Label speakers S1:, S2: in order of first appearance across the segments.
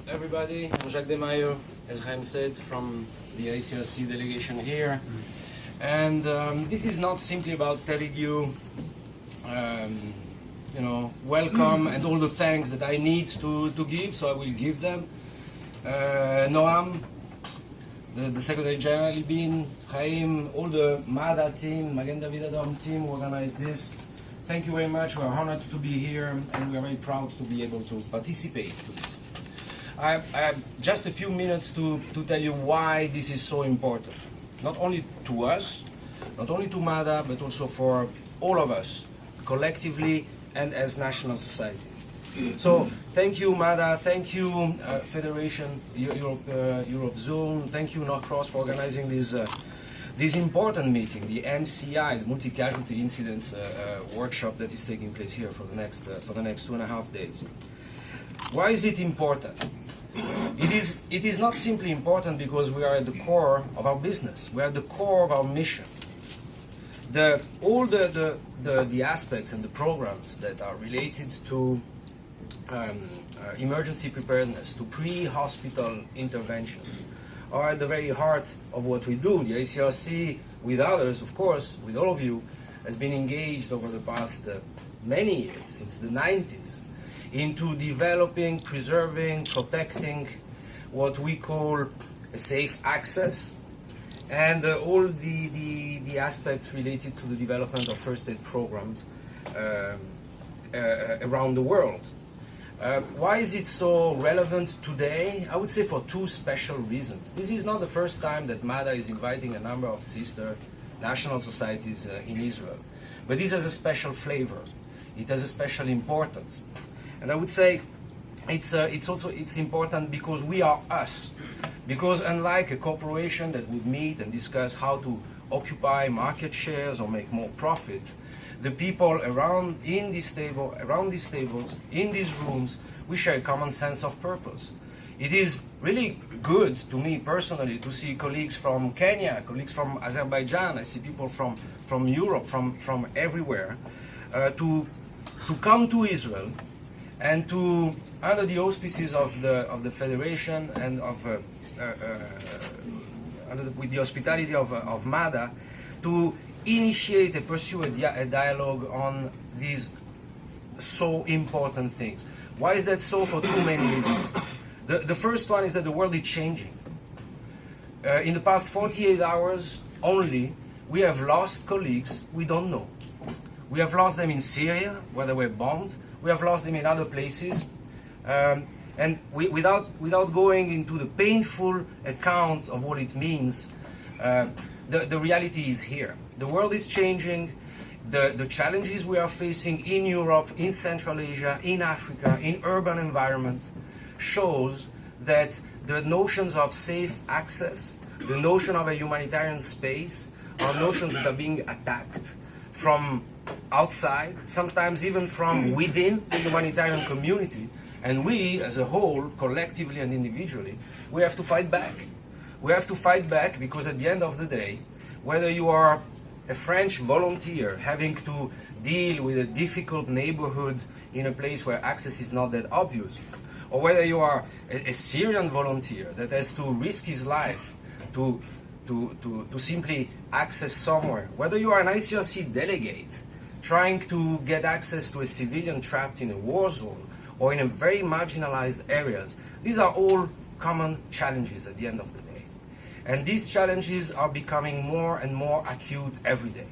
S1: everybody. I'm Jacque De-Maio, as Chaim said, from the ICRC delegation here. And this is not simply about telling you, welcome and all the thanks that I need to give, so I will give them. Noam, the Secretary General, Libin, Chaim, all the MADA team, Magen Adom team who organized this. Thank you very much. We are honored to be here, and we are very proud to be able to participate to this. I have just a few minutes to tell you why this is so important. Not only to us, not only to MADA, but also for all of us, collectively and as national society. So thank you, MADA, thank you, Federation, Europe Zone, thank you, Norcross, for organizing this important meeting, the MCI, the Multi-Casualty Incidents workshop that is taking place here for the next 2.5 days. Why is it important? It is not simply important because we are at the core of our business. We are at the core of our mission. All the aspects and the programs that are related to emergency preparedness, to pre-hospital interventions, are at the very heart of what we do. The ICRC, with others, of course, with all of you, has been engaged over the past many years, since the 90s, into developing, preserving, protecting what we call a safe access, and all the aspects related to the development of first aid programs around the world. Why is it so relevant today? I would say for two special reasons. This is not the first time that MADA is inviting a number of sister national societies in Israel, but this has a special flavor. It has a special importance. And I would say it's important because we are us. Because unlike a corporation that would meet and discuss how to occupy market shares or make more profit, the people around these tables, in these rooms, we share a common sense of purpose. It is really good to me personally to see colleagues from Kenya, colleagues from Azerbaijan. I see people from Europe, from everywhere, to come to Israel and to, under the auspices of the Federation and with the hospitality of MADA, to initiate and pursue a dialogue on these so important things. Why is that so? For too many reasons. The first one is that the world is changing. In the past 48 hours only, we have lost colleagues we don't know. We have lost them in Syria, where they were bombed. We have lost them in other places. And without going into the painful account of what it means, the reality is here. The world is changing. The challenges we are facing in Europe, in Central Asia, in Africa, in urban environment, shows that the notions of safe access, the notion of a humanitarian space, are notions that are being attacked from outside, sometimes even from within the humanitarian community. And we, as a whole, collectively and individually, we have to fight back. We have to fight back because at the end of the day, whether you are a French volunteer having to deal with a difficult neighborhood in a place where access is not that obvious, or whether you are a Syrian volunteer that has to risk his life to simply access somewhere, whether you are an ICRC delegate trying to get access to a civilian trapped in a war zone or in a very marginalized areas, these are all common challenges at the end of the day. And these challenges are becoming more and more acute every day.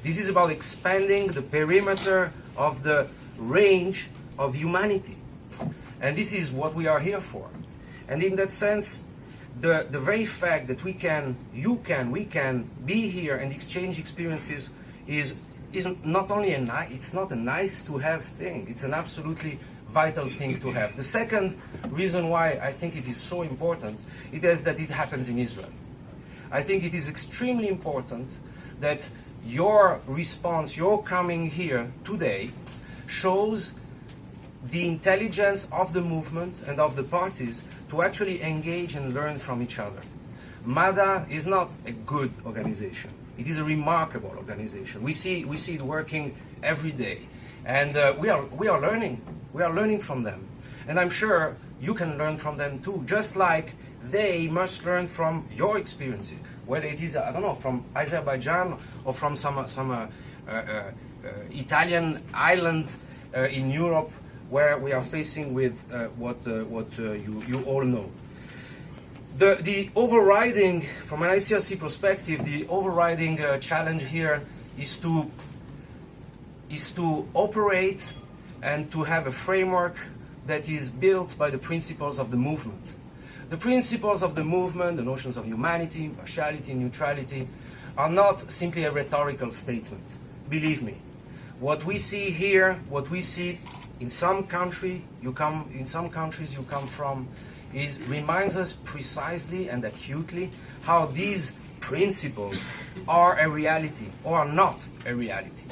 S1: This is about expanding the perimeter of the range of humanity. And this is what we are here for. And in that sense, the very fact that we can be here and exchange experiences is not only it's not a nice to have thing, it's an absolutely vital thing to have. The second reason why I think it is so important, it is that it happens in Israel. I think it is extremely important that your response, your coming here today, shows the intelligence of the movement and of the parties to actually engage and learn from each other. MADA is not a good organization. It is a remarkable organization. We see it working every day, and we are learning. We are learning from them, and I'm sure you can learn from them too, just like they must learn from your experiences, whether it is, I don't know, from Azerbaijan or from some Italian island in Europe, where we are facing with what you all know. The overriding, from an ICRC perspective, the overriding challenge here is to operate and to have a framework that is built by the principles of the movement. The principles of the movement, the notions of humanity, impartiality, neutrality, are not simply a rhetorical statement. Believe me, what we see here, what we see in some countries you come from, reminds us precisely and acutely how these principles are a reality or are not a reality.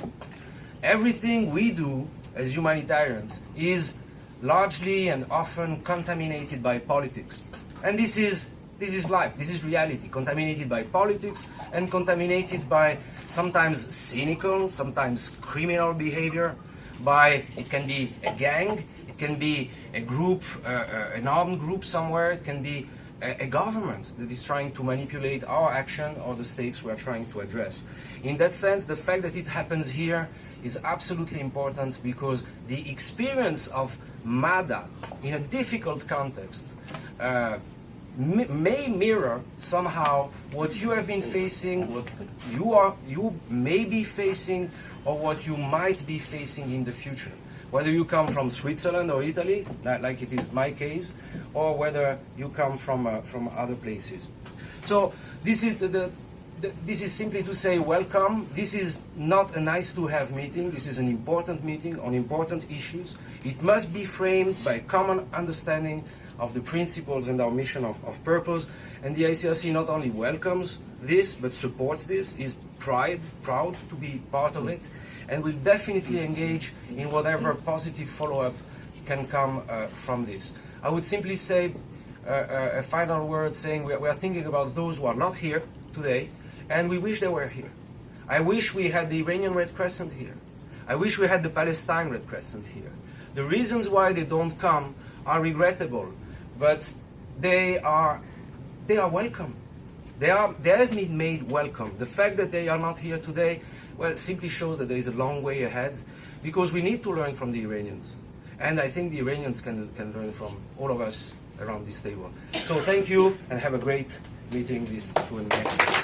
S1: Everything we do as humanitarians is largely and often contaminated by politics. And this is life, this is reality, contaminated by politics and contaminated by sometimes cynical, sometimes criminal behavior, by, it can be a gang, it can be a group, an armed group somewhere, it can be a government that is trying to manipulate our action or the stakes we are trying to address. In that sense, the fact that it happens here is absolutely important, because the experience of MADA in a difficult context may mirror somehow what you have been facing, what you may be facing, or what you might be facing in the future. Whether you come from Switzerland or Italy, like it is my case, or whether you come from other places. So this is simply to say welcome. This is not a nice-to-have meeting. This is an important meeting on important issues. It must be framed by a common understanding of the principles and our mission of purpose. And the ICRC not only welcomes this, but supports this, is proud to be part of it, and will definitely engage in whatever positive follow-up can come from this. I would simply say a final word, saying we are thinking about those who are not here today, and we wish they were here. I wish we had the Iranian Red Crescent here. I wish we had the Palestine Red Crescent here. The reasons why they don't come are regrettable, but they are welcome. They have been made welcome. The fact that they are not here today, well, it simply shows that there is a long way ahead, because we need to learn from the Iranians. And I think the Iranians can learn from all of us around this table. So thank you, and have a great meeting this 2 and next.